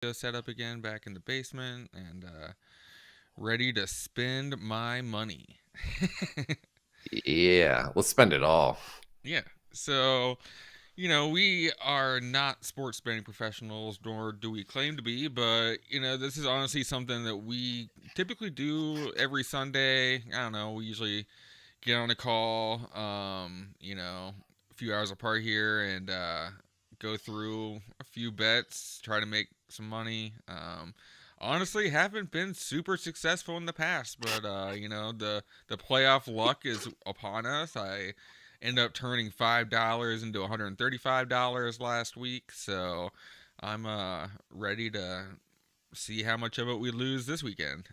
Set up again back in the basement and ready to spend my money. Yeah, let's spend it all. Yeah. So, we are not sports betting professionals, nor do we claim to be, but, this is honestly something that we typically do every Sunday. I don't know. We usually get on a call, a few hours apart here and go through a few bets, try to make some money. Honestly, haven't been super successful in the past, but the playoff luck is upon us. I end up turning $5 into $135 last week, so I'm ready to see how much of it we lose this weekend.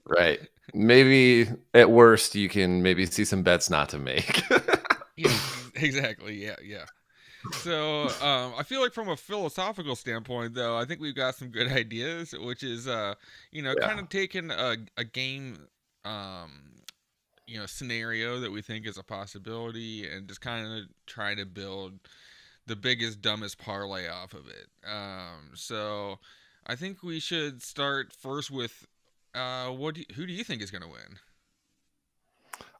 Right. Maybe at worst you can maybe see some bets not to make. Yeah, exactly. Yeah, yeah. So I feel like from a philosophical standpoint, though, I think we've got some good ideas, which is kind Yeah. of taking a game, scenario that we think is a possibility, and just kind of trying to build the biggest, dumbest parlay off of it. So I think we should start first with who do you think is going to win?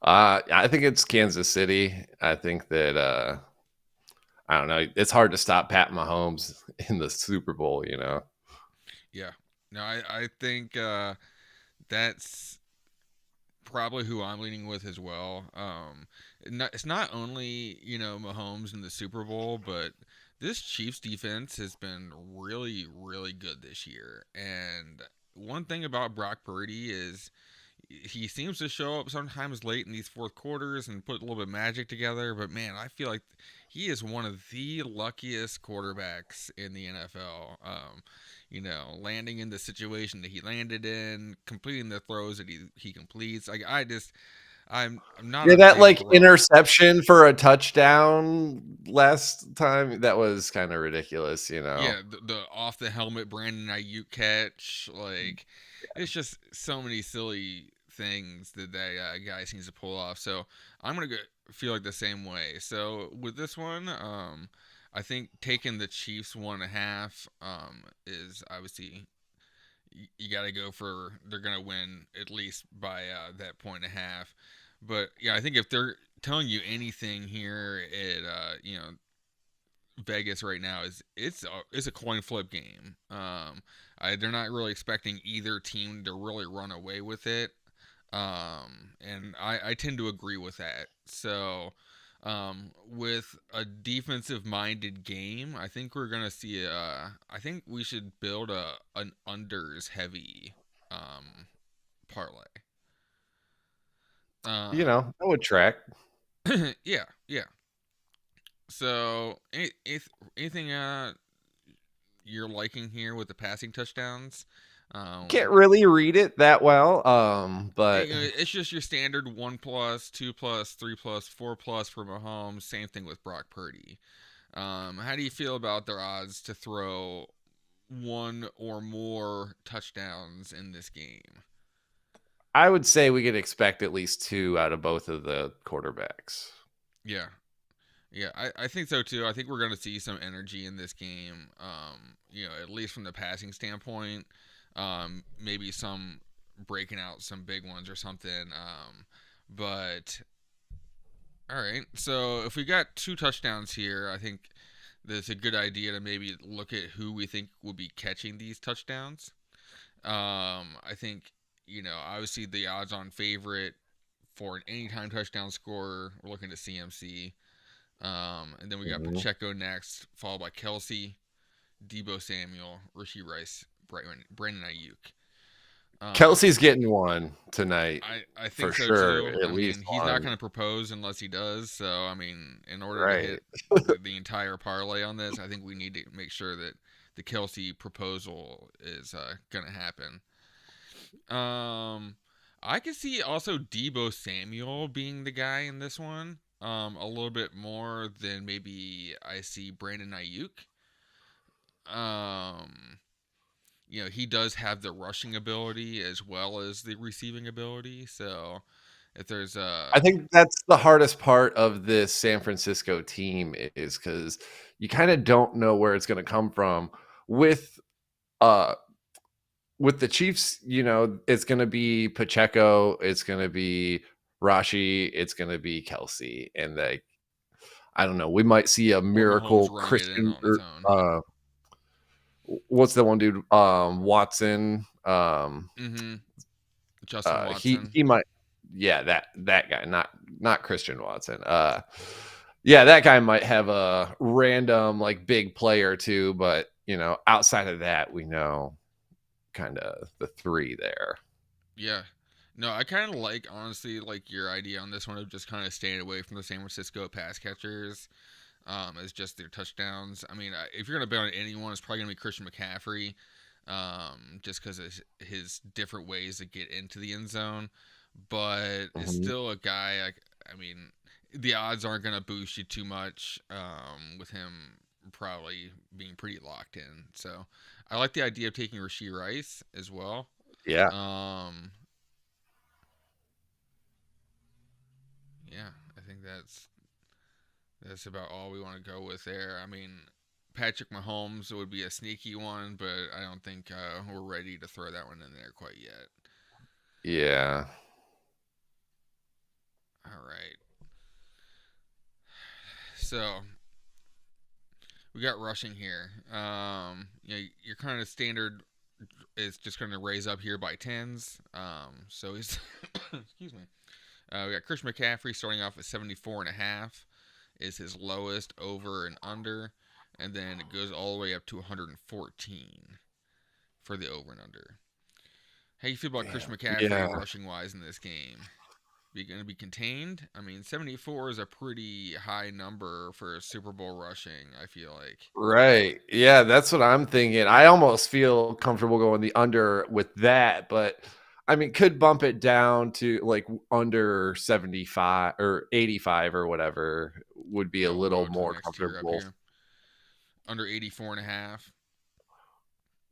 I think it's Kansas City. I think that I don't know. It's hard to stop Pat Mahomes in the Super Bowl. Yeah, no, I think that's probably who I'm leaning with as well. It's not only Mahomes in the Super Bowl, but this Chiefs defense has been really, really good this year. And one thing about Brock Purdy is he seems to show up sometimes late in these fourth quarters and put a little bit of magic together. But man, I feel like he is one of the luckiest quarterbacks in the NFL. Landing in the situation that he landed in, completing the throws that he completes. Like I'm not Yeah, a that big like Gronk. interception for a touchdown last time, that was kind of ridiculous. Yeah, the off the helmet Brandon Ayuk catch, like it's just so many silly things that guy seems to pull off. So I'm gonna feel like the same way. So with this one, I think taking the Chiefs 1.5 is obviously you got to go for they're gonna win at least by that point and a half. But yeah, I think if they're telling you anything here at Vegas right now is it's a coin flip game. They're not really expecting either team to really run away with it, and I tend to agree with that. So, with a defensive minded game, I think we're gonna see. I think we should build an unders heavy parlay. Um, That would track. yeah, yeah. So, anything you're liking here with the passing touchdowns. Can't Um, really read it that well. But it's just your standard 1+, 2+, 3+, 4+ for Mahomes. Same thing with Brock Purdy. How do you feel about their odds to throw one or more touchdowns in this game? I would say we could expect at least two out of both of the quarterbacks. Yeah, yeah, I think so too. I think we're going to see some energy in this game. At least from the passing standpoint. Maybe some breaking out some big ones or something. But all right, so if we got two touchdowns here, I think that's a good idea to maybe look at who we think will be catching these touchdowns. I think obviously the odds-on favorite for an anytime touchdown scorer, we're looking at CMC. And then we got Mhm. Pacheco next, followed by Kelsey, Debo Samuel, Rishi Rice, Brandon Ayuk. Kelsey's Um, getting one tonight I for think so sure, too. at I least mean, he's not one. going to propose unless he does. So, I mean, in order to Right. hit the entire parlay on this, I think we need to make sure that the Kelsey proposal is going to happen. Um, I could see also Debo Samuel being the guy in this one. A little bit more than maybe I see Brandon Ayuk. Um, he does have the rushing ability as well as the receiving ability. So if there's I think that's the hardest part of this San Francisco team is because you kind of don't know where it's going to come from with uh with the Chiefs, it's going to be Pacheco, it's going to be Rashi, it's going to be Kelsey, and I don't know, we might see a Or Mahomes miracle running it in Christian, on his or own. what's the one dude, Watson, Mm-hmm. Justin he Watson. might, yeah, that guy, not Christian Watson. Yeah, that guy might have a random like big play or two, but outside of that, we know kind of the three there. Yeah. No, I kind of like, honestly, like your idea on this one of just kind of staying away from the San Francisco pass catchers as just their touchdowns. I mean, if you're going to bet on anyone, it's probably going to be Christian McCaffrey, just because of his different ways to get into the end zone. But it's Mhm. still a guy, I mean, the odds aren't going to boost you too much with him probably being pretty locked in. So I like the idea of taking Rashee Rice as well. Yeah. Um, yeah, I think that's about all we want to go with there. I mean, Patrick Mahomes would be a sneaky one, but I don't think we're ready to throw that one in there quite yet. Yeah. All right, so we got rushing here. Your kind of standard is just going to raise up here by tens. So he's excuse me. We got Christian McCaffrey starting off at 74.5 is his lowest over and under, and then it goes all the way up to 114 for the over and under. How you feel about Damn. Christian McCaffrey Yeah. rushing wise in this game? Be going to be contained? I mean, 74 is a pretty high number for Super Bowl rushing, I feel like. Right. Yeah, that's what I'm thinking. I almost feel comfortable going the under with that, but I mean, could bump it down to like under 75 or 85 or whatever would be a We'll little go to the more next tier up comfortable. here. Under 84.5.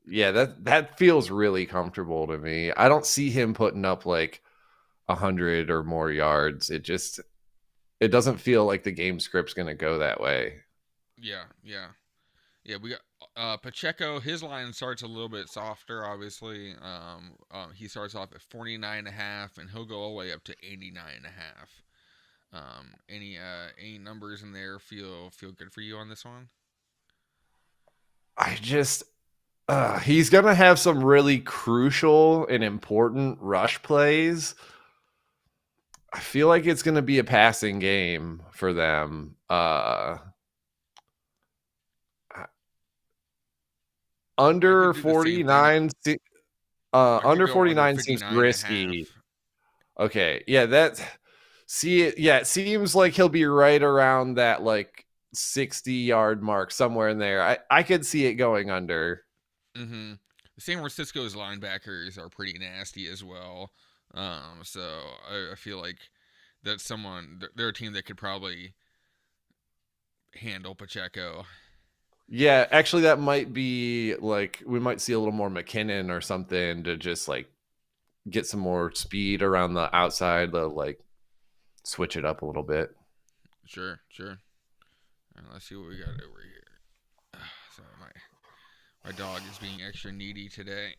Yeah, that feels really comfortable to me. I don't see him putting up like 100 or more yards. It doesn't feel like the game script's going to go that way. Yeah, yeah. Yeah, we got Pacheco. His line starts a little bit softer, obviously. He starts off at 49.5, and he'll go all the way up to 89.5. Any numbers in there feel good for you on this one? I just he's going to have some really crucial and important rush plays. I feel like it's going to be a passing game for them. I could Under do the same thing. 49 I could under go under 49 seems 59 and a risky. half. Okay. Yeah, it seems like he'll be right around that like 60-yard mark, somewhere in there. I could see it going under. Mm-hmm. San Francisco's linebackers are pretty nasty as well. So I feel like that's someone. They're a team that could probably handle Pacheco. Yeah, actually that might be like we might see a little more McKinnon or something to just like get some more speed around the outside, to like switch it up a little bit. Sure, sure. And let's see what we got over here. Sorry, my dog is being extra needy today.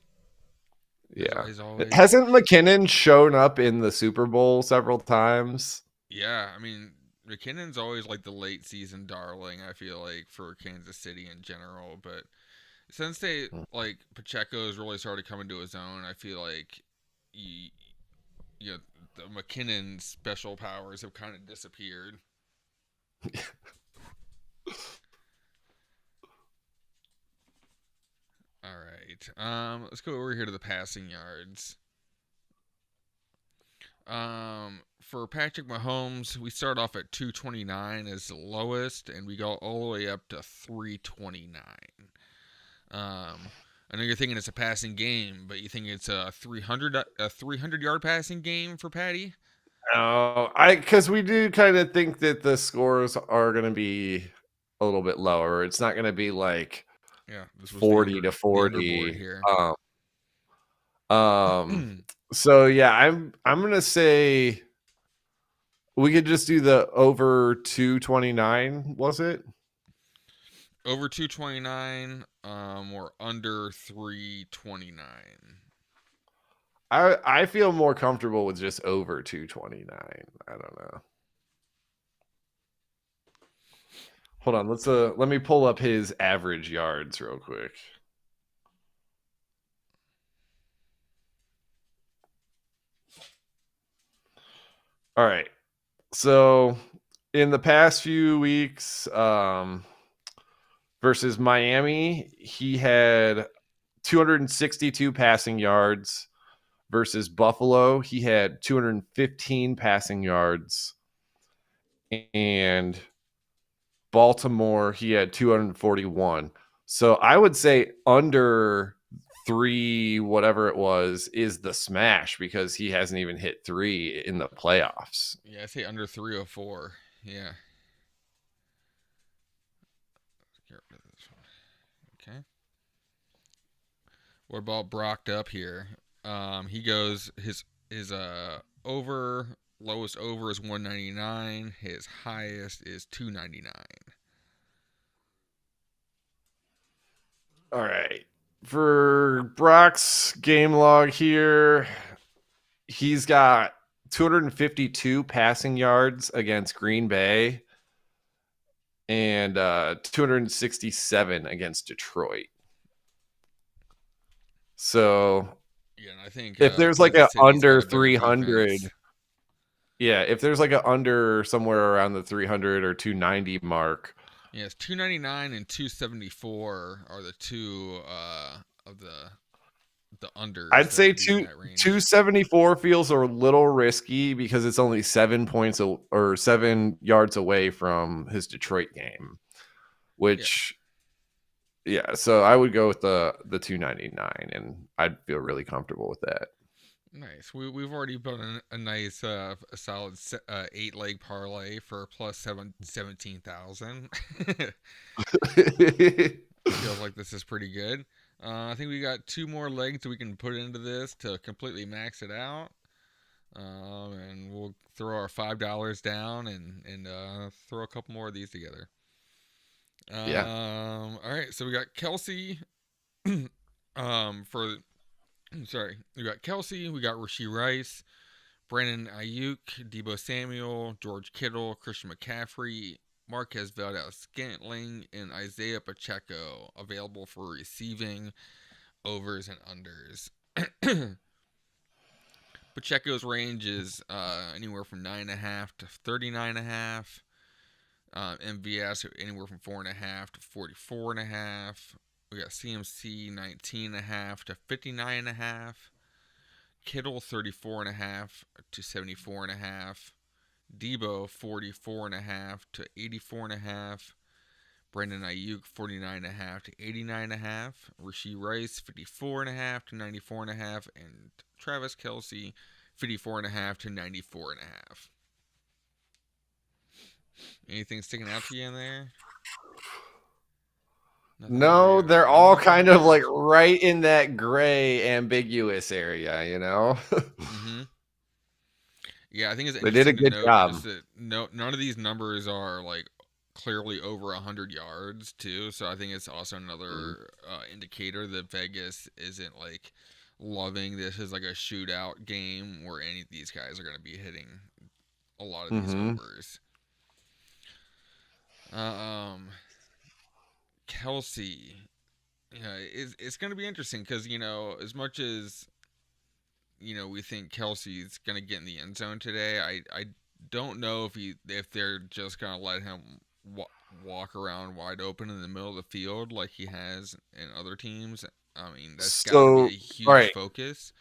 Yeah. As always. Hasn't McKinnon shown up in the Super Bowl several times? Yeah, I mean McKinnon's always like the late season darling. I feel like for Kansas City in general, but since they like Pacheco's really started coming to his own, I feel like he, you know, the McKinnon special powers have kind of disappeared. All right, let's go over here to the passing yards. For Patrick Mahomes, we start off at 229 as the lowest, and we go all the way up to 329. I know you're thinking it's a passing game, but you think it's a 300 yard passing game for Patty? No, I because we do kind of think that the scores are going to be a little bit lower. It's not going to be like Yeah, this was 40 to the underboard 40. here. Um so yeah, I'm going to say we could just do the over 229, was it? Over 229, or under 329. I feel more comfortable with just over 229. I don't know. Hold on, let me pull up his average yards real quick. All right. So in the past few weeks, versus Miami, he had 262 passing yards. Versus Buffalo, he had 215 passing yards. And Baltimore, he had 241. So I would say under three, whatever it was, is the smash because he hasn't even hit three in the playoffs. Yeah, I say under 304. Yeah. Get rid of this one. Okay. What about Brocked up here? He goes his over lowest over is 199. His highest is 299. All right. For Brock's game log here, he's got 252 passing yards against Green Bay and 267 against Detroit. So Yeah, and I think if there's like Kansas a City's got under a better 300, defense. yeah, if there's like a under somewhere around the 300 or 290 mark, Yes, 299 and 274 are the two of the unders I'd that say would be in that range. 274 feels a little risky because it's only 7 points or 7 yards away from his Detroit game, Yeah, which yeah, so I would go with the 299 and I'd feel really comfortable with that. nice. We've already built a nice a solid 8 leg parlay for plus 17,000. Feels like this is pretty good. I think we got 2 more legs we can put into this to completely max it out. And we'll throw our $5 down and throw a couple more of these together. Yeah. All right, so we got Kelsey. For sorry, we got Kelsey. We got Rasheed Rice, Brandon Ayuk, Debo Samuel, George Kittle, Christian McCaffrey, Marquez Valdez-Scantling, and Isaiah Pacheco available for receiving overs and unders. Pacheco's range is anywhere from 9.5 to 39.5. MVS anywhere from 4.5 to 44.5. We got CMC 19.5 to 59.5. Kittle 34.5 to 74.5. Debo 44.5 to 84.5. Brandon Ayuk 49.5 to 89.5. Rasheed Rice 54.5 to 94.5. And Travis Kelsey 54.5 to 94.5. Anything sticking out to you in there? Nothing No, really they're all kind of like large. right in that gray ambiguous area, you know? Mm-hmm. Yeah, I think it's They did a interesting to good note job. just that none of these numbers are like clearly over 100 yards too. So I think it's also Mm. another indicator that Vegas isn't like loving this as like a shootout game where any of these guys are going to be hitting a lot of these Mm-hmm. overs. Um, Kelsey, yeah, it's going to be interesting because as much as we think Kelsey's gonna get in the end zone today. I don't know if they're just gonna let him walk around wide open in the middle of the field like he has in other teams. I mean, that's got to be a So, all huge right, focus.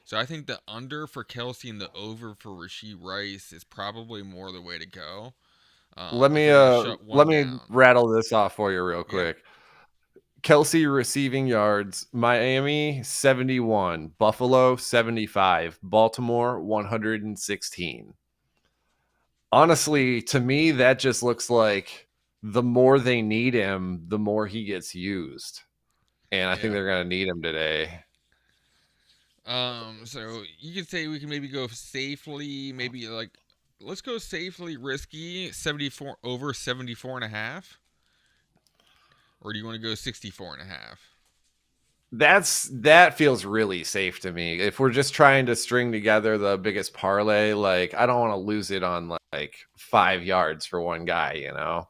So I think the under for Kelsey and the over for Rasheed Rice is probably more the way to go. If they're gonna shut let one me down. rattle this off for you real Yeah, quick. Kelsey receiving yards, Miami 71, Buffalo 75, Baltimore 116. Honestly, to me, that just looks like the more they need him, the more he gets used. And I think yeah. they're going to need him today. So you could say we can maybe go safely, maybe like let's go safely risky 74 over 74 and a half. or do you want to go 64.5? That feels really safe to me. If we're just trying to string together the biggest parlay, like I don't want to lose it on like 5 yards for one guy, you know.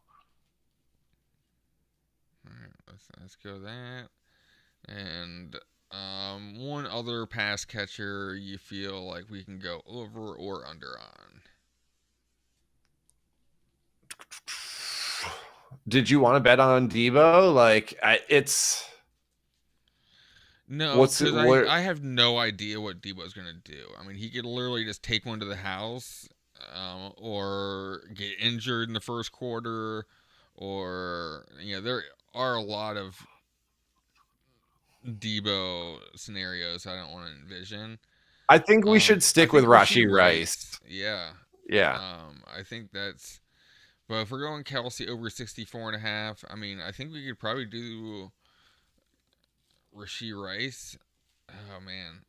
All right, let's go that. And one other pass catcher you feel like we can go over or under on? Did you want to bet on Debo? Like it's No, what's it because what I have no idea what Debo's gonna do. I mean, he could literally just take one to the house, or get injured in the first quarter, or there are a lot of Debo scenarios I don't want to envision. I think we should I stick with think Rasheed Rashi Rice. Rice, yeah. Yeah. I think that's. But if we're going Kelsey over 64.5, I mean, I think we could probably do Rasheed Rice. Oh man,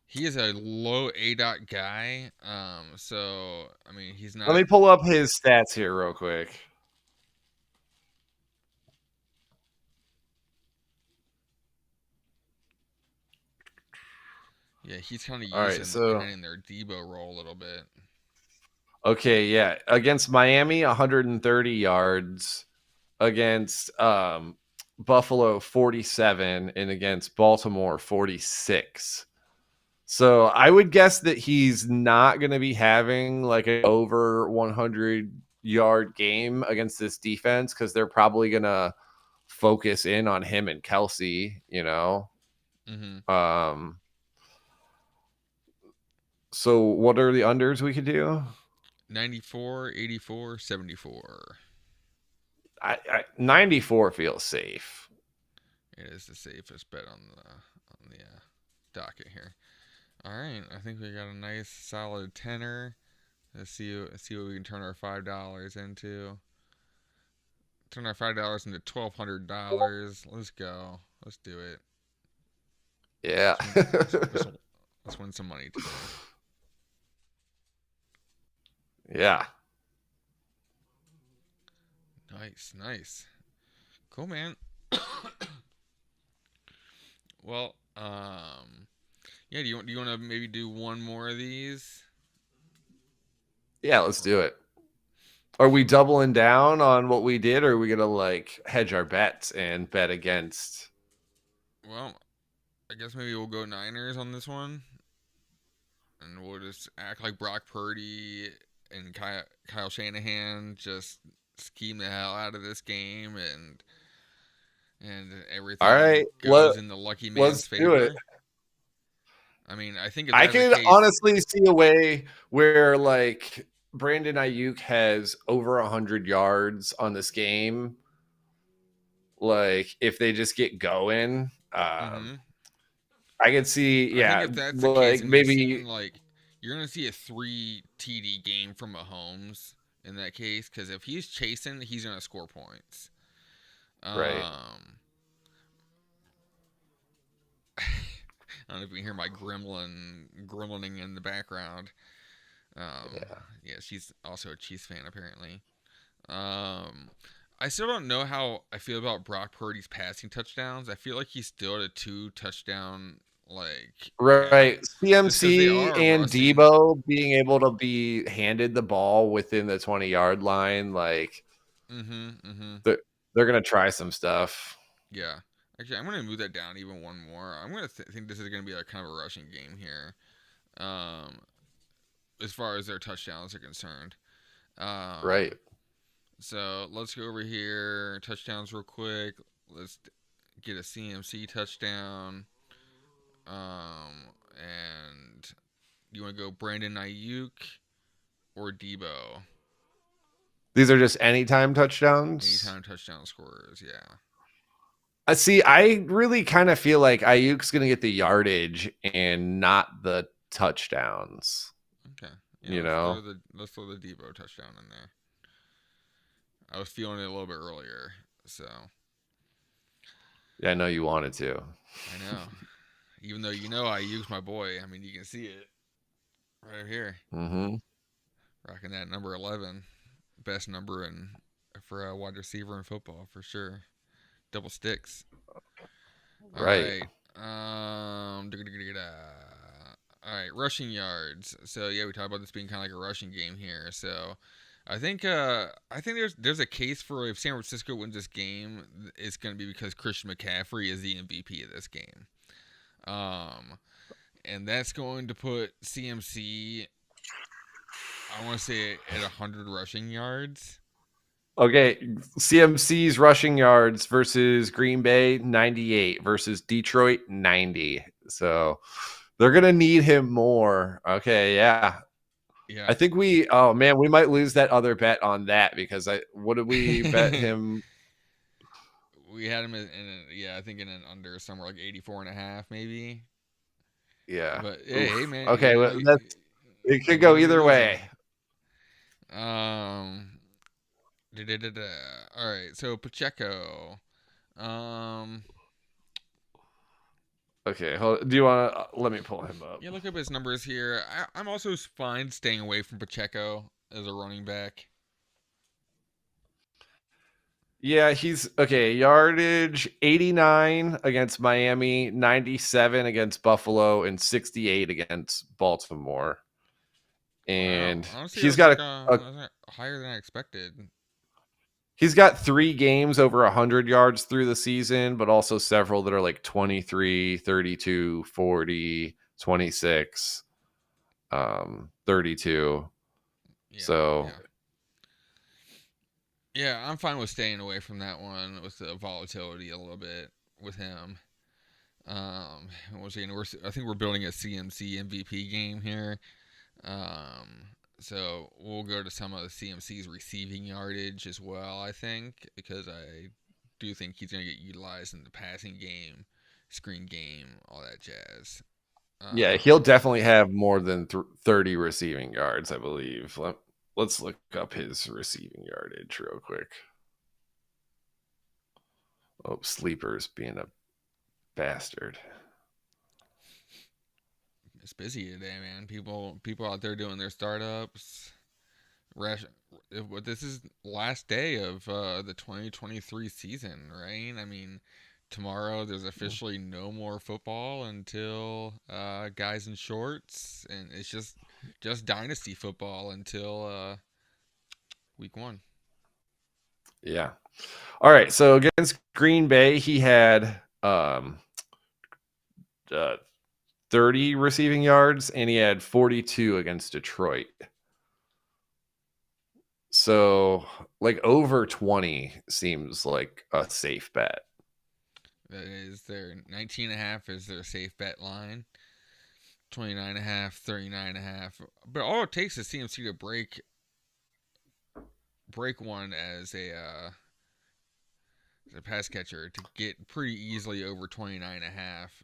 he is a low A dot guy. So I mean, he's Let not. me pull up his stats here real quick. Yeah, he's kind of All right, using so kind of their Debo role a little bit. okay, yeah. Against Miami, 130 yards. Against Buffalo, 47. And against Baltimore, 46. So I would guess that he's not going to be having like an over 100-yard game against this defense because they're probably going to focus in on him and Kelsey, you know. Mm-hmm. So what are the unders we could do? 94, 84, 74. 94 feels safe. It is the safest bet on the docket here. All right, I think we got a nice solid tenner. Let's see what we can turn our $5 into. Turn our $5 into $1,200. Let's go. Let's do it. Yeah. Let's win some money today. Yeah. Nice. Cool, man. Well, yeah. Do you want to maybe do one more of these? Yeah, let's do it. Are we doubling down on what we did, or are we gonna like hedge our bets and bet against? Well, I guess maybe we'll go Niners on this one, and we'll just act like Brock Purdy and Kyle Shanahan just scheme the hell out of this game, and All everything right, goes in the lucky man's let's do it. favor. I mean, I think if I that's the could case, honestly see a way where like Brandon Ayuk has over 100 yards on this game. Like if they just get going, mm-hmm. I could see, I think yeah, if that's the case, like and you're seeing maybe like you're gonna see a 3 TD game from Mahomes in that case, because if he's chasing, he's gonna score points. right. I don't know if you can hear my gremlining in the background. Yeah. Yeah, she's also a Chiefs fan apparently. Um, I still don't know how I feel about Brock Purdy's passing touchdowns. I feel like he's still at a 2 touchdown cap, Right. just because they CMC are and rushing. Debo being able to be handed the ball within the 20-yard line, like Mm-hmm. they're going to try some stuff. Yeah. Actually, I'm gonna move that down even one more. I'm gonna think this is gonna be like kind of a rushing game here, um, as far as their touchdowns are concerned. Right. So let's go over here touchdowns real quick. Let's get a CMC touchdown. And you want to go Brandon Ayuk or Debo? These are just anytime touchdowns. Anytime touchdown scorers, yeah. I see. I really kind of feel like Ayuk's going to get the yardage and not the touchdowns. Okay. Yeah, You know? let's throw the Debo touchdown in there. I was feeling it a little bit earlier, so Yeah, I know you wanted to. I know. Even though Ayuk's my boy, I mean you can see it right here. Mm-hmm. Rocking that number 11, best number in for a wide receiver in football for sure. Double sticks. All Right. right. All right, rushing yards. So yeah, we talked about this being kind of like a rushing game here. So I think there's a case for if San Francisco wins this game, it's going to be because Christian McCaffrey is the MVP of this game. Um, and that's going to put CMC, I want to say, at 100 rushing yards. Okay, CMC's rushing yards versus Green Bay 98 versus Detroit 90. So they're gonna need him more. Okay, yeah. Yeah. I think we oh man, we might lose that other bet on that because I what did we bet him? We had him yeah, I think in an under somewhere like 84 and a half maybe. Yeah. But hey, Oof. man, Okay, well, that's it you could go win, you either losing. way. Um, da-da-da-da. All right, so Pacheco. Um, Okay, do you want to let me pull him up? yeah, look up his numbers here. I'm also fine staying away from Pacheco as a running back. Yeah, he's okay. Yardage 89 against Miami, 97 against Buffalo, and 68 against Baltimore. Wow, And honestly, he's got that was higher than I expected. he's got 3 games over 100 yards through the season, but also several that are like 23, 32, 40, 26, 32. Yeah, So yeah. Yeah, I'm fine with staying away from that one with the volatility a little bit with him. We're saying I think we're building a CMC MVP game here. So we'll go to some of the CMC's receiving yardage as well. I think because I do think he's going to get utilized in the passing game, screen game, all that jazz. yeah, he'll Um, definitely have more than 30 receiving yards, I believe. Let's look up his receiving yardage real quick. Oh, Sleeper's being a bastard. it's busy today, man. People out there doing their startups. Rash, this is last day of the 2023 season, right? I mean, tomorrow there's officially no more football until guys in shorts, and it's just dynasty football until week one. Yeah. All right. So against Green Bay, he had uh, 30 receiving yards and he had 42 against Detroit. So like over 20 seems like a safe bet. That is their 19 and a half is their safe bet line. 29 and a half, 39 and a half. But all it takes is CMC to break one as a pass catcher to get pretty easily over 29 and a half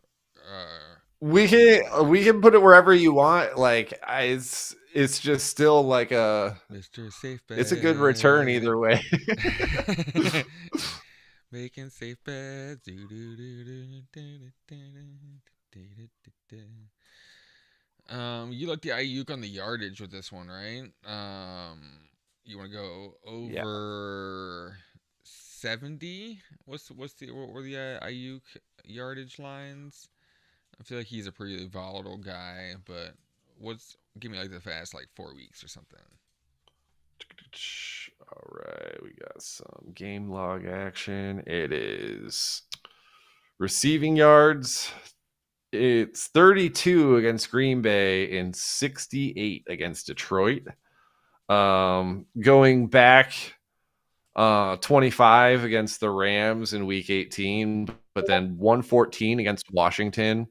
receiving We yards. can put it wherever you want. It's just still like Mr. Safe it's a good return Bet. either way. Making safe bets. You looked the Ayuk on the yardage with this one, right? You want to go Yeah. over 70? What were the Ayuk yardage lines? I feel like he's a pretty volatile guy, but give me like the fast like 4 weeks or something. All right, we got some game log action. It is receiving yards. It's 32 against Green Bay and 68 against Detroit. Going back 25 against the Rams in week 18, but then 114 against Washington,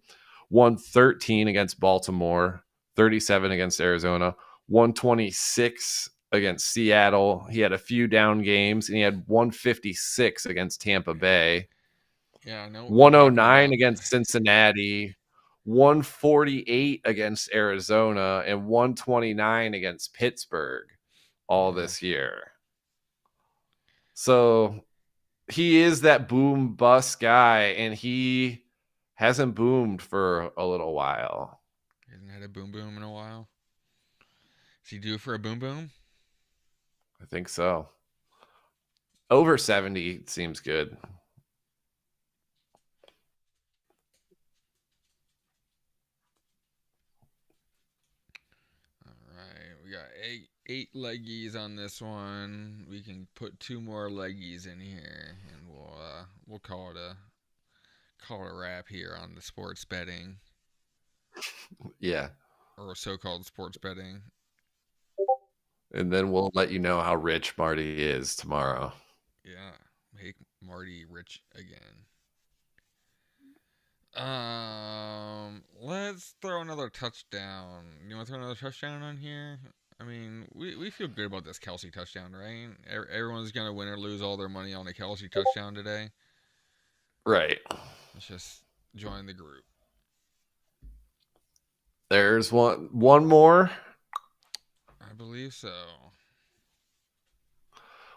113 against Baltimore, 37 against Arizona, 126 against Seattle. He had a few down games and he had 156 against Tampa Bay, Yeah, I know we're talking 109 about. against Cincinnati, 148 against Arizona, and 129 against Pittsburgh all Yeah, this year. So he is that boom bust guy, and he hasn't boomed for a little while. he hasn't had a boom boom in a while. Is he due for a boom boom? I think so. Over 70 seems good. All right, we got eight leggies on this one. We can put 2 more leggies in here, and we'll call it a wrap here on the sports betting, Yeah. or so-called sports betting. And then we'll let you know how rich Marty is tomorrow. Yeah, make Marty rich again. Let's throw another touchdown. You want to throw another touchdown on here? I mean, we feel good about this Kelsey touchdown, right? Everyone's gonna win or lose all their money on a Kelsey touchdown today. Right. Let's just join the group. There's one more. I believe so.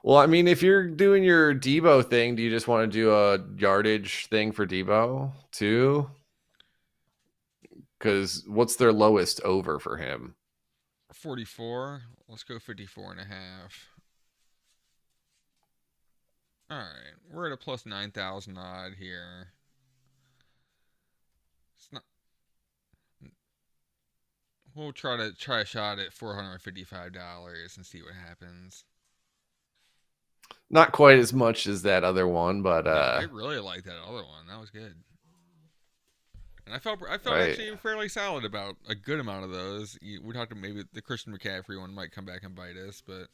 Well, I mean, if you're doing your Debo thing, do you just want to do a yardage thing for Debo too? Because what's their lowest over for him? 44. Let's go 54 and a half. All right, we're at a plus 9,000 odd here. It's not. We'll try a shot at $455 and see what happens. Not quite as much as that other one, but No, I really like that other one. That was good. And I felt right. actually fairly solid about a good amount of those. We talked about maybe the Christian McCaffrey one might come back and bite us, but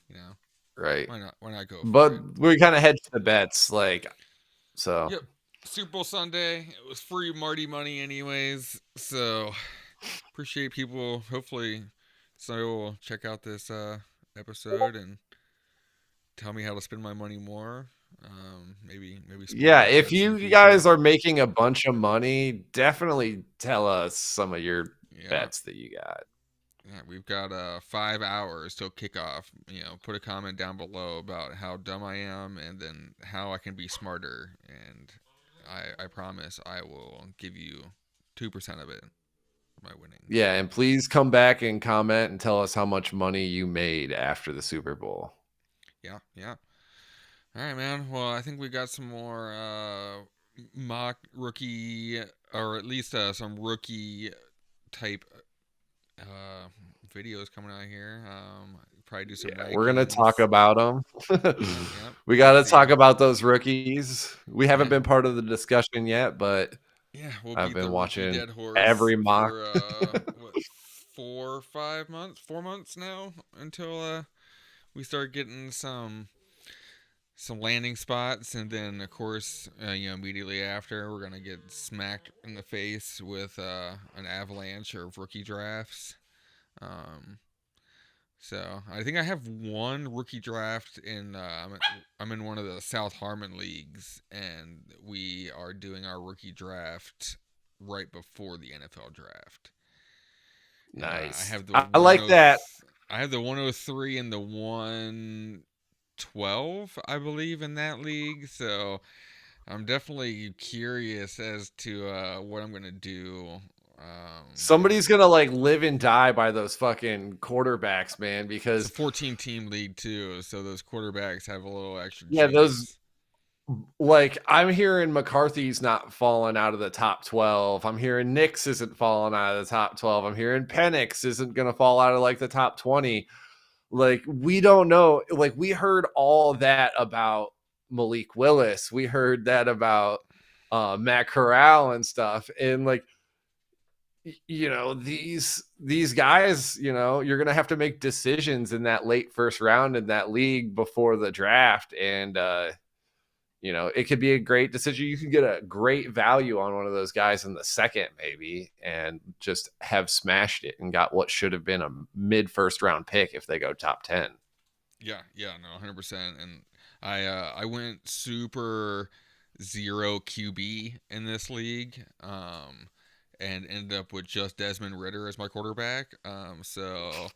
you know, Right. why not go for But it? we kind of hedged the bets, like, so. Yep. Super Bowl Sunday. It was free Marty money anyways. So appreciate people. Hopefully somebody will check out this episode and tell me how to spend my money more. Maybe Yeah, smarter if bets in the you future. guys are making a bunch of money, definitely tell us some of your Yeah. bets that you got. Yeah, we've got 5 hours till kickoff. Put a comment down below about how dumb I am, and then how I can be smarter. And I promise I will give you 2% of it for my winnings. Yeah, and please come back and comment and tell us how much money you made after the Super Bowl. Yeah, yeah. All right, man. Well, I think we got some more mock rookie, or at least some rookie type uh, videos coming out here. Probably do some Yeah, we're gonna talk rankings. about them. Yep, yep. We got We'll to talk see. about those rookies. We haven't Yeah, been part of the discussion yet, but yeah. We'll I've beat the been rookie watching dead horse every mock. for what 4 or 5 months, 4 months now until we start getting some landing spots, and then of course immediately after we're gonna get smacked in the face with an avalanche of rookie drafts. Um, so I think I have one rookie draft in. I'm in one of the South Harmon leagues, and we are doing our rookie draft right before the NFL draft. And I Nice. have the I like that. I have the 103 and the 112, I believe, in that league. So I'm definitely curious as to what I'm gonna do. Somebody's gonna like live and die by those fucking quarterbacks, man. It's a Because 14 team league too, so those quarterbacks have a little extra yeah, those juice. like I'm hearing McCarthy's not falling out of the top 12. I'm hearing Nix isn't falling out of the top 12. I'm hearing Penix isn't gonna fall out of like the top 20. Like we don't know. Like we heard all that about Malik Willis. We heard that about Matt Corral and stuff. And like these guys, you're gonna have to make decisions in that late first round in that league before the draft, and it could be a great decision. You can get a great value on one of those guys in the second, maybe, and just have smashed it and got what should have been a mid first round pick if they go top 10. Yeah, yeah, no, 100%. And I went super zero QB in this league, and ended up with just Desmond Ritter as my quarterback. So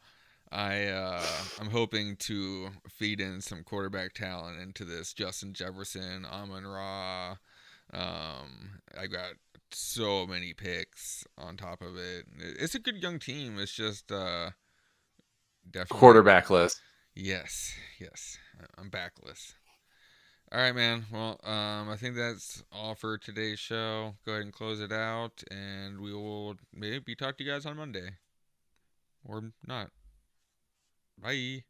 I'm hoping to feed in some quarterback talent into this. Justin Jefferson, Amon Ra. I got so many picks on top of it. It's a good young team. It's just definitely. Quarterbackless. Yes, yes. I'm backless. All right, man. Well, I think that's all for today's show. Go ahead and close it out, and we will maybe talk to you guys on Monday or not. Bye.